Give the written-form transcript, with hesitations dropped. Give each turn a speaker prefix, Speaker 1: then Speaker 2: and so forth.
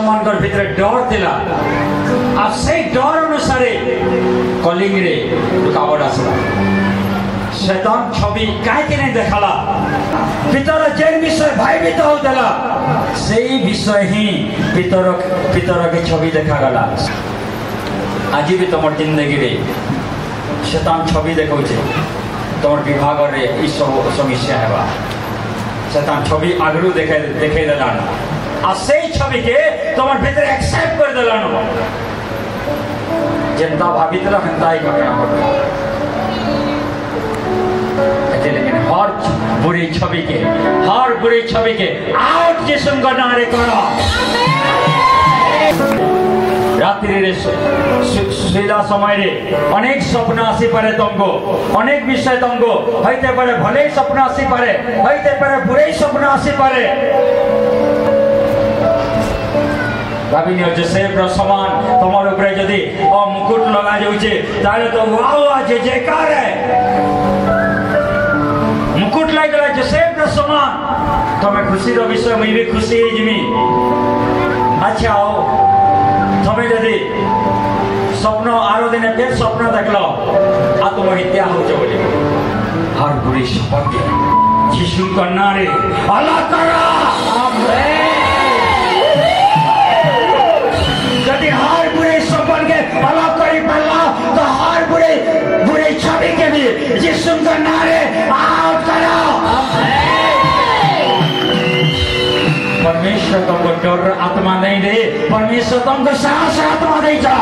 Speaker 1: ମାନଙ୍କର ଭିତରେ ଡର ଥିଲା ଆଉ ସେଇ ଡର ଅନୁସାରେ କଲିଂ ରେ रुकावट आसला शैतान छवि काहे नहीं देखला पितर जे विषय भयभीत होतला सेही विषय ही पितर के छवि देखा गला आज भी तुम जिंदगी रे शैतान छवि देखौछे तुम विभाग रे ई सब समस्या हेबा शैतान छवि आगरू देखे देलान आ सेही छवि के तुम भीतर एक्सेप्ट कर देलान जनता भावितला हंता ही घटना घटना लेकिन हर बुरी छवि के आउट जिसम का नारे करो रात्रि रे सुला समय रे अनेक स्वप्न आसी पारे तुमको अनेक विषय तुमको होइते पारे भले स्वप्न आसी पारे होइते पारे बुरे स्वप्न आसी पारे भाविनी जोसेफ रो समान तमर ऊपर जदी मुकुट लगा जाउछे ताले तो वाह आज जयकार है मुकुट लागला जोसेफ रो समान तमे खुशी रो विषय मैं भी खुशी जिमी अच्छा आओ तमे जदी स्वप्न आरो दिने फिर स्वप्न देखलो आत्महत्या हो बोली हर बुरी सपन यीशु का नारे अल्लाह करा आमीन यदि हर बुरे सपन के अलग करी पल्ला तो हर बुरे छवि के भी यीशु का नारे आउट करो परमेश्वर तुमको डर आत्मा नहीं दे परमेश्वर तुमको साहस आत्मा दे जा